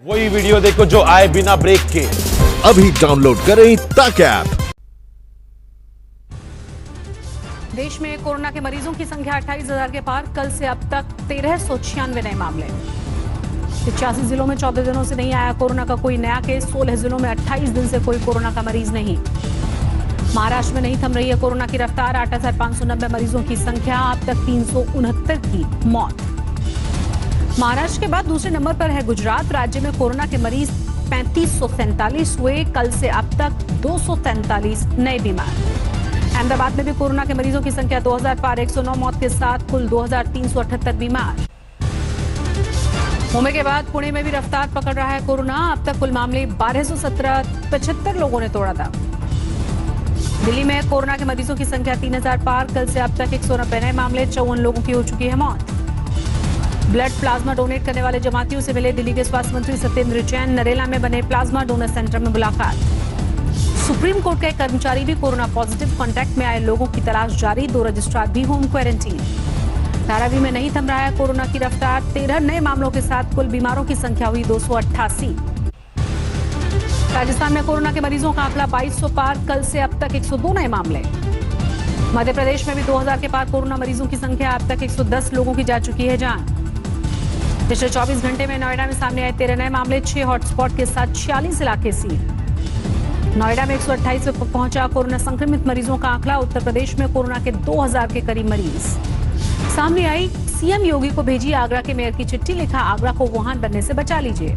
वही वीडियो देखो जो आए बिना ब्रेक के। अभी डाउनलोड करें तक ऐप। देश में कोरोना के मरीजों की संख्या 28,000 के पार। कल से अब तक 1396 नए मामले। 85 जिलों में 14 दिनों से नहीं आया कोरोना का कोई नया केस। 16 जिलों में 28 दिन से कोई कोरोना का मरीज नहीं। महाराष्ट्र में नहीं थम रही है कोरोना की रफ्तार। 8,590 मरीजों की संख्या। अब तक 369 की मौत। महाराष्ट्र के बाद दूसरे नंबर पर है गुजरात। राज्य में कोरोना के मरीज 3547 हुए। कल से अब तक 243 नए बीमार। अहमदाबाद में भी कोरोना के मरीजों की संख्या 2000 पार। 109 मौत के साथ कुल 2378 बीमार। मुंबई के बाद पुणे में भी रफ्तार पकड़ रहा है कोरोना। अब तक कुल मामले 1217। 75 लोगों ने तोड़ा था। दिल्ली में कोरोना के मरीजों की संख्या 3000 पार। कल से अब तक 190 नए मामले। 54 लोगों की हो चुकी है मौत। ब्लड प्लाज्मा डोनेट करने वाले जमातियों से मिले दिल्ली के स्वास्थ्य मंत्री सत्येंद्र जैन। नरेला में बने प्लाज्मा डोनर सेंटर में मुलाकात। सुप्रीम कोर्ट का एक कर्मचारी भी कोरोना पॉजिटिव। कांटेक्ट में आए लोगों की तलाश जारी। 2 रजिस्ट्रार भी होम क्वारंटीन। धारावी में नहीं थम रहा है कोरोना की रफ्तार। 13 नए मामलों के साथ कुल बीमारों की संख्या हुई 288। राजस्थान में कोरोना के मरीजों का आंकड़ा 2200 पार। कल से अब तक 102 नए मामले। मध्य प्रदेश में भी 2000 के पार कोरोना मरीजों की संख्या। अब तक 110 लोगों की जा चुकी है जान। पिछले 24 घंटे में नोएडा में सामने आए 13 नए मामले। 6 हॉटस्पॉट के साथ 46 इलाके सील। नोएडा में 128 पे पहुंचा कोरोना संक्रमित मरीजों का आंकड़ा। उत्तर प्रदेश में कोरोना के 2000 के करीब मरीज सामने आई। सीएम योगी को भेजी आगरा के मेयर की चिट्ठी। लिखा, आगरा को वुहान बनने से बचा लीजिए।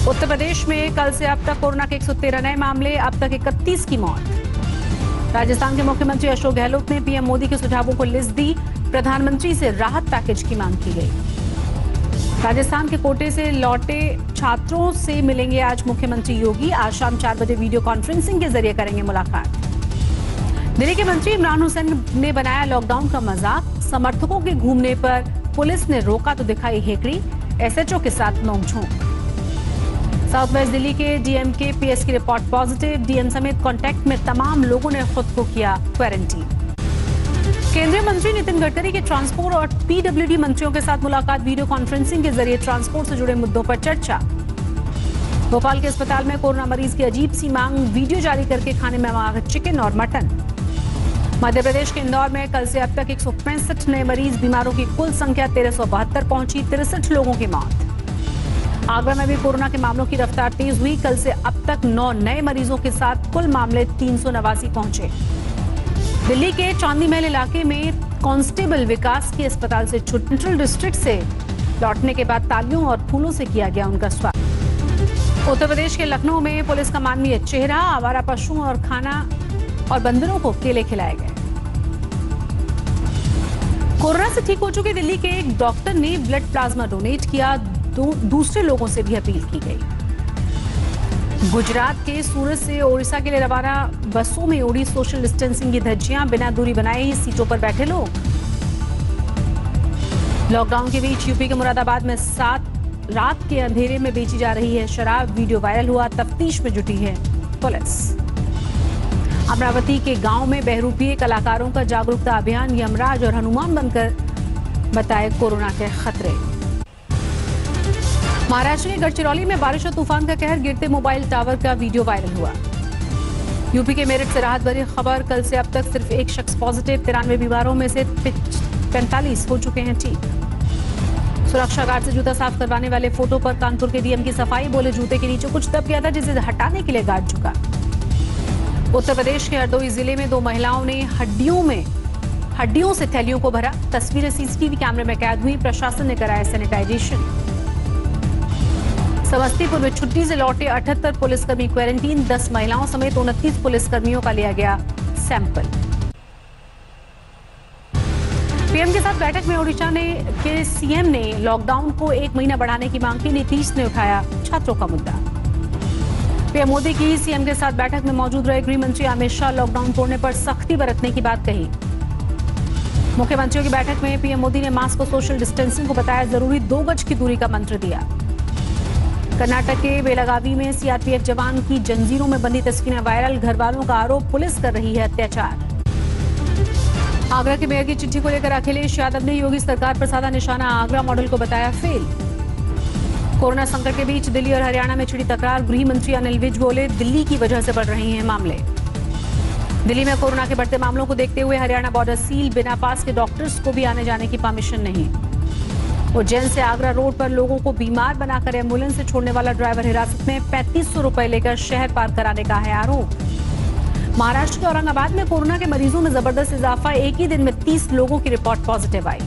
उत्तर प्रदेश में कल से अब तक कोरोना के 113 नए मामले। अब तक 31 की मौत। राजस्थान के मुख्यमंत्री अशोक गहलोत ने पीएम मोदी के सुझावों को लिस्ट दी। प्रधानमंत्री से राहत पैकेज की मांग की गई। राजस्थान के कोटे से लौटे छात्रों से मिलेंगे आज मुख्यमंत्री योगी। आज शाम 4 बजे वीडियो कॉन्फ्रेंसिंग के जरिए करेंगे मुलाकात। दिल्ली के मंत्री इमरान हुसैन ने बनाया लॉकडाउन का मजाक। समर्थकों के घूमने पर पुलिस ने रोका तो दिखाई हेकड़ी। एसएचओ के साथ नोकझोंक। साउथ वेस्ट दिल्ली के डीएम के पीएस की रिपोर्ट पॉजिटिव। डीएम समेत कांटेक्ट में तमाम लोगों ने खुद को किया क्वारंटीन। केंद्रीय मंत्री नितिन गडकरी के ट्रांसपोर्ट और पीडब्ल्यूडी मंत्रियों के साथ मुलाकात। वीडियो कॉन्फ्रेंसिंग के जरिए ट्रांसपोर्ट से जुड़े मुद्दों पर चर्चा। भोपाल के अस्पताल में कोरोना मरीज की अजीब सी मांग। वीडियो जारी करके खाने में मांगा चिकन और मटन। मध्य प्रदेश के इंदौर में कल से अब तक 165 नए मरीज। बीमारों की कुल संख्या 1372 पहुंची। 63 लोगों की मौत। आगरा में भी कोरोना के मामलों की रफ्तार तेज हुई। कल से अब तक 9 नए मरीजों के साथ कुल मामले 389 पहुंचे। दिल्ली के चांदी महल इलाके में कांस्टेबल विकास के अस्पताल से सेंट्रल डिस्ट्रिक्ट से लौटने के बाद तालियों और फूलों से किया गया उनका स्वागत। उत्तर प्रदेश के लखनऊ में पुलिस का मानवीय चेहरा। आवारा पशुओं और खाना और बंदरों को केले खिलाए गए। कोरोना से ठीक हो चुके दिल्ली के एक डॉक्टर ने ब्लड प्लाज्मा डोनेट किया। दूसरे लोगों से भी अपील की गई। गुजरात के सूरत से ओडिशा के लिए रवाना बसों में उड़ी सोशल डिस्टेंसिंग की धज्जियां। बिना दूरी बनाए ही सीटों पर बैठे लोग। लॉकडाउन के बीच यूपी के मुरादाबाद में रात के अंधेरे में बेची जा रही है शराब। वीडियो वायरल हुआ। तफ्तीश में जुटी है पुलिस। अमरावती के गांव में बहरूपीय कलाकारों का जागरूकता अभियान। यमराज और हनुमान बनकर बताए कोरोना के खतरे। महाराष्ट्र के गढ़चिरौली में बारिश और तूफान का कहर। गिरते मोबाइल टावर का वीडियो वायरल हुआ। यूपी के मेरठ से राहत भरी खबर। कल से अब तक सिर्फ एक शख्स पॉजिटिव। 93 बीमारों में से 45 हो चुके हैं ठीक। सुरक्षा गार्ड से जूता साफ करवाने वाले फोटो पर कानपुर के डीएम की सफाई। बोले जूते के नीचे कुछ दब गया था जिसे हटाने के लिए गार्ड झुका। उत्तर प्रदेश के हरदोई जिले में 2 महिलाओं ने हड्डियों से थैलियों को भरा। तस्वीरें सीसीटीवी कैमरे में कैद हुई। प्रशासन ने कराया सैनिटाइजेशन। समस्तीपुर में छुट्टी से लौटे 78 पुलिसकर्मी क्वारंटीन। 10 महिलाओं समेत 29 पुलिसकर्मियों का लिया गया सैंपल। पीएम के साथ बैठक में ओडिशा के सीएम ने लॉकडाउन को 1 महीना बढ़ाने की मांग की। नीतीश ने उठाया छात्रों का मुद्दा। पीएम मोदी की सीएम के साथ बैठक में मौजूद रहे गृह मंत्री अमित शाह। लॉकडाउन तोड़ने पर सख्ती बरतने की बात कही। मुख्यमंत्रियों की बैठक में पीएम मोदी ने मास्क और सोशल डिस्टेंसिंग को बताया जरूरी। 2 गज की दूरी का मंत्र दिया। कर्नाटक के बेलगावी में सीआरपीएफ जवान की जंजीरों में बंधी तस्वीरें वायरल। घर वालों का आरोप पुलिस कर रही है अत्याचार। आगरा के मेयर की चिट्ठी को लेकर अखिलेश यादव ने योगी सरकार पर साधा निशाना। आगरा मॉडल को बताया फेल। कोरोना संकट के बीच दिल्ली और हरियाणा में छिड़ी तकरार। गृह मंत्री अनिल विज बोले, दिल्ली की वजह से बढ़ रहे हैं मामले। दिल्ली में कोरोना के बढ़ते मामलों को देखते हुए हरियाणा बॉर्डर सील। बिना पास के डॉक्टर्स को भी आने जाने की परमिशन नहीं। उज्जैन से आगरा रोड पर लोगों को बीमार बनाकर एम्बुलेंस से छोड़ने वाला ड्राइवर हिरासत में। 3500 रुपए लेकर शहर पार कराने का है आरोप। महाराष्ट्र के औरंगाबाद में कोरोना के मरीजों में जबरदस्त इजाफा। एक ही दिन में 30 लोगों की रिपोर्ट पॉजिटिव आई।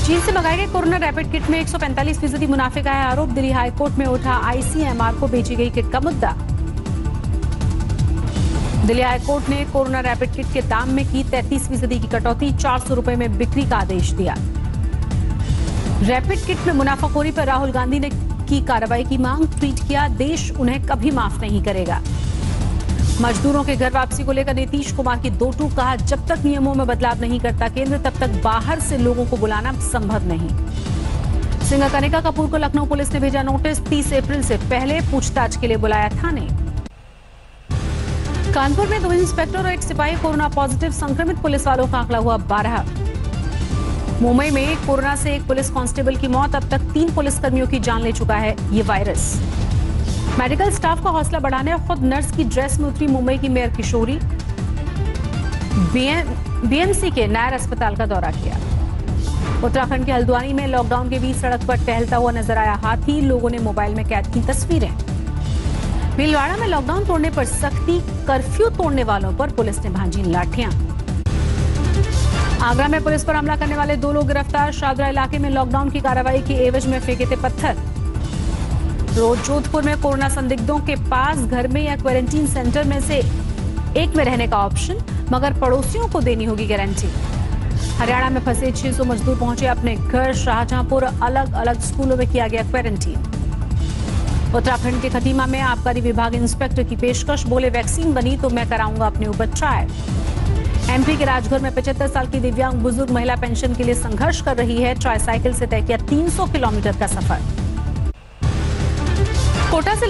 चीन से मंगाए गए कोरोना रैपिड किट में 145% मुनाफे का है आरोप। दिल्ली हाईकोर्ट में उठा आईसीएमआर को बेची गई किट का मुद्दा। दिल्ली हाईकोर्ट ने कोरोना रैपिड किट के दाम में की 33% की कटौती। 400 रुपए में बिक्री का आदेश दिया। रैपिड किट में मुनाफाखोरी पर राहुल गांधी ने की कार्रवाई की मांग। ट्वीट किया, देश उन्हें कभी माफ नहीं करेगा। मजदूरों के घर वापसी को लेकर नीतीश कुमार की दो टूक। कहा, जब तक नियमों में बदलाव नहीं करता केंद्र, तब तक बाहर से लोगों को बुलाना संभव नहीं। सिंगर कनिका कपूर को लखनऊ पुलिस ने भेजा नोटिस। 30 अप्रैल से पहले पूछताछ के लिए बुलाया थाने। कानपुर में 2 इंस्पेक्टर और 1 सिपाही कोरोना पॉजिटिव। संक्रमित पुलिस वालों का आंकड़ा हुआ 12। मुंबई में कोरोना से एक पुलिस कांस्टेबल की मौत। अब तक 3 पुलिसकर्मियों की जान ले चुका है ये वायरस। मेडिकल स्टाफ का हौसला बढ़ाने खुद नर्स की ड्रेस में उतरी मुंबई की मेयर किशोरी। बीएमसी के नायर अस्पताल का दौरा किया। उत्तराखंड के हल्द्वानी में लॉकडाउन के बीच सड़क पर टहलता हुआ नजर आया हाथी। लोगों ने मोबाइल में कैद की तस्वीरें। भीलवाड़ा में लॉकडाउन तोड़ने पर सख्ती। कर्फ्यू तोड़ने वालों पर पुलिस ने भांजी लाठियां। आगरा में पुलिस पर हमला करने वाले 2 लोग गिरफ्तार। शाहदरा इलाके में लॉकडाउन की कार्रवाई की एवज में फेंके थे पत्थर। जोधपुर में कोरोना संदिग्धों के पास घर में या क्वारंटीन सेंटर में से एक में रहने का ऑप्शन, मगर पड़ोसियों को देनी होगी गारंटी। हरियाणा में फंसे 600 मजदूर पहुंचे अपने घर। शाहजहांपुर अलग अलग स्कूलों में किया गया क्वारंटीन। उत्तराखंड के खटीमा में आबकारी विभाग इंस्पेक्टर की पेशकश। बोले, वैक्सीन बनी तो मैं कराऊंगा अपने ऊपर ट्रायल। एमपी के राजगढ़ में 75 साल की दिव्यांग बुजुर्ग महिला पेंशन के लिए संघर्ष कर रही है। ट्राईसाइकिल से तय किया 300 किलोमीटर का सफर। कोटा से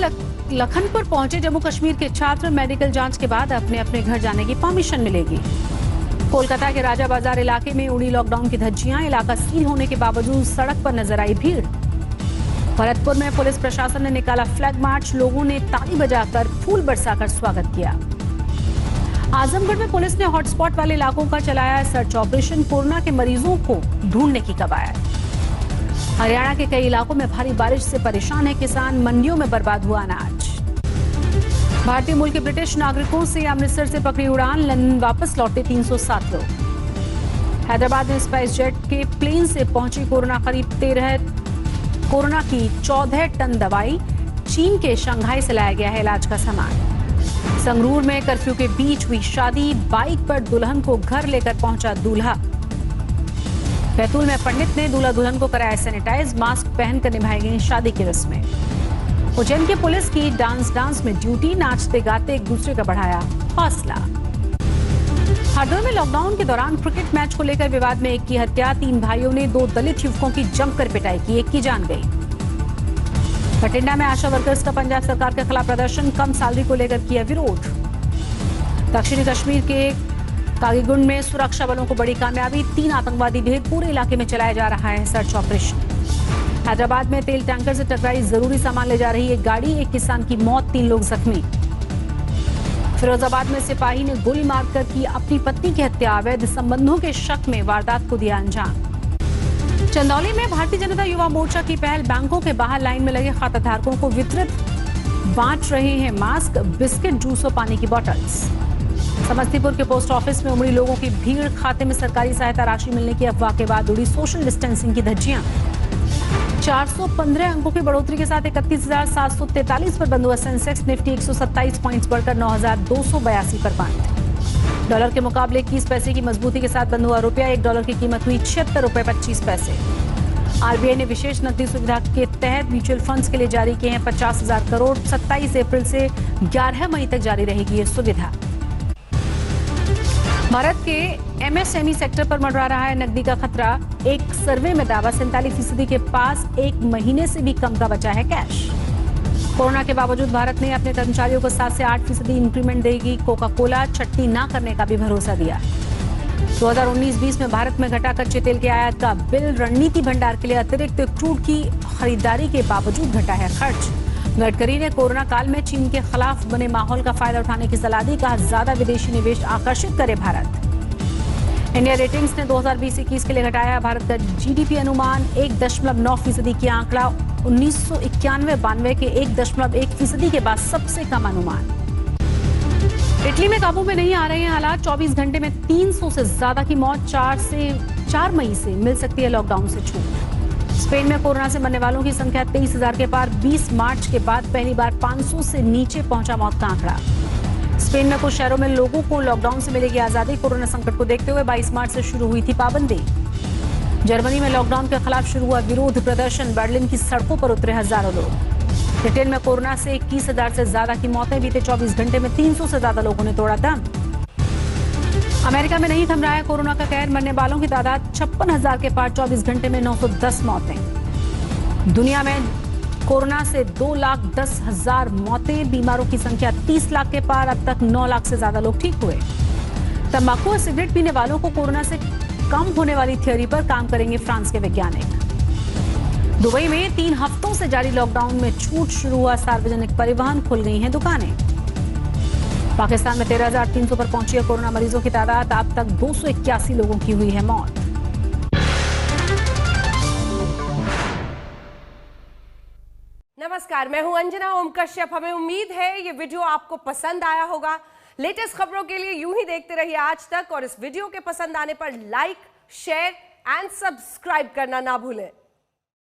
लखनपुर पहुंचे जम्मू कश्मीर के छात्र। मेडिकल जांच के बाद अपने अपने घर जाने की परमिशन मिलेगी। कोलकाता के राजा बाजार इलाके में उड़ी लॉकडाउन की धज्जियां। इलाका सील होने के बावजूद सड़क पर नजर आई भीड़। भरतपुर में पुलिस प्रशासन ने निकाला फ्लैग मार्च। लोगों ने ताली बजाकर फूल बरसाकर स्वागत किया। आजमगढ़ में पुलिस ने हॉटस्पॉट वाले इलाकों का चलाया सर्च ऑपरेशन। कोरोना के मरीजों को ढूंढने की कवायद। हरियाणा के कई इलाकों में भारी बारिश से परेशान है किसान। मंडियों में बर्बाद हुआ अनाज। भारतीय मूल के ब्रिटिश नागरिकों से अमृतसर से पकड़ी उड़ान। लंदन वापस लौटे 307 लोग। हैदराबाद में स्पाइस जेट के प्लेन से पहुंची कोरोना कोरोना की 14 टन दवाई। चीन के शंघाई से लाया गया है इलाज का सामान। संगरूर में कर्फ्यू के बीच हुई शादी। बाइक पर दुल्हन को घर लेकर पहुंचा दूल्हा। बैतूल में पंडित ने दूल्हा दुल्हन को कराया सैनिटाइज। मास्क पहनकर निभाई गई शादी की रस्में। उज्जैन की पुलिस की डांस में ड्यूटी। नाचते गाते एक दूसरे का बढ़ाया हौसला। हरदोई में लॉकडाउन के दौरान क्रिकेट मैच को लेकर विवाद में एक की हत्या। 3 भाइयों ने 2 दलित युवकों की जमकर पिटाई की। एक की जान गई। बठिंडा में आशा वर्कर्स का पंजाब सरकार के खिलाफ प्रदर्शन। कम सैलरी को लेकर किया विरोध। दक्षिणी कश्मीर के कागीगुंड में सुरक्षा बलों को बड़ी कामयाबी। 3 आतंकवादी ढेर। पूरे इलाके में चलाया जा रहा है सर्च ऑपरेशन। हैदराबाद में तेल टैंकर से टकराई जरूरी सामान ले जा रही एक गाड़ी। एक किसान की मौत, 3 लोग जख्मी। फिरोजाबाद में सिपाही ने गोली मारकर की अपनी पत्नी की हत्या। अवैध संबंधों के शक में वारदात को दिया अंजाम। चंदौली में भारतीय जनता युवा मोर्चा की पहल। बैंकों के बाहर लाइन में लगे खाताधारकों को वितरित बांट रहे हैं मास्क, बिस्किट, जूस और पानी की बोतल्स। समस्तीपुर के पोस्ट ऑफिस में उमड़ी लोगों की भीड़। खाते में सरकारी सहायता राशि मिलने की अफवाह के बाद उड़ी सोशल डिस्टेंसिंग की धज्जियां। 415 अंकों की बढ़ोतरी के साथ 31,743 पर बंद हुआ सेंसेक्स। निफ्टी 127 पॉइंट्स बढ़कर 9,282 पर बंद। डॉलर के मुकाबले 21 पैसे की मजबूती के साथ बंद हुआ रुपया। $1 की कीमत हुई 76 रुपए 25 पैसे। आरबीआई ने विशेष नकदी सुविधा के तहत म्यूचुअल फंड्स के लिए जारी किए हैं 50,000 करोड़। 27 अप्रैल से 11 मई तक जारी रहेगी ये सुविधा। भारत के एमएसएमई सेक्टर पर मंडरा रहा है नकदी का खतरा। एक सर्वे में दावा 47% के पास 1 महीने से भी कम का बचा है कैश। कोरोना के बावजूद भारत ने अपने कर्मचारियों को 7 से 8% इंक्रीमेंट देगी। कोका कोला छटनी न करने का भी भरोसा दिया। 2019-20 में भारत में घटा कच्चे तेल के आयात का बिल। रणनीति भंडार के लिए अतिरिक्त क्रूड की खरीदारी के बावजूद घटा है खर्च। गडकरी ने कोरोना काल में चीन के खिलाफ बने माहौल का फायदा उठाने की सलाह दी। कहा, ज्यादा विदेशी निवेश आकर्षित करे भारत। इंडिया रेटिंग्स ने 2020-21 के लिए घटाया भारत का जीडीपी अनुमान। 1.9% की आंकड़ा 1991-92 के 1.1% के बाद सबसे कम अनुमान। इटली में काबू में नहीं आ रहे हैं हालात। 24 घंटे में 300 से ज्यादा की मौत। 4 मई से मिल सकती है लॉकडाउन से छूट। स्पेन में कोरोना से मरने वालों की संख्या 23,000 के पार। 20 मार्च के बाद पहली बार 500 से नीचे पहुंचा मौत का आंकड़ा। स्पेन में कुछ शहरों में लोगों को लॉकडाउन से मिलेगी आजादी। कोरोना संकट को देखते हुए 22 मार्च से शुरू हुई थी पाबंदी। जर्मनी में लॉकडाउन के खिलाफ शुरू हुआ विरोध प्रदर्शन। बर्लिन की सड़कों पर उतरे हजारों लोग। ब्रिटेन में कोरोना से 21,000 से ज्यादा की मौतें। बीते 24 घंटे में 300 से ज्यादा लोगों ने तोड़ा दम। अमेरिका में नहीं थम रहा है कोरोना का कहर। मरने वालों की तादाद 56,000 के पार। 24 घंटे में 910 मौतें। दुनिया में कोरोना से 2,10,000 मौतें। बीमारों की संख्या 30 लाख के पार। अब तक 9 लाख से ज्यादा लोग ठीक हुए। तंबाकू और सिगरेट पीने वालों को कोरोना से कम होने वाली थ्योरी पर काम करेंगे फ्रांस के वैज्ञानिक। दुबई में 3 हफ्तों से जारी लॉकडाउन में छूट शुरू हुआ। सार्वजनिक परिवहन, खुल गई हैं दुकानें। पाकिस्तान में 13,300 पर पहुंची है कोरोना मरीजों की तादाद। अब तक 281 लोगों की हुई है मौत। नमस्कार, मैं हूं अंजना ओम कश्यप। हमें उम्मीद है ये वीडियो आपको पसंद आया होगा। लेटेस्ट खबरों के लिए यूं ही देखते रहिए आज तक, और इस वीडियो के पसंद आने पर लाइक, शेयर एंड सब्सक्राइब करना ना भूलें।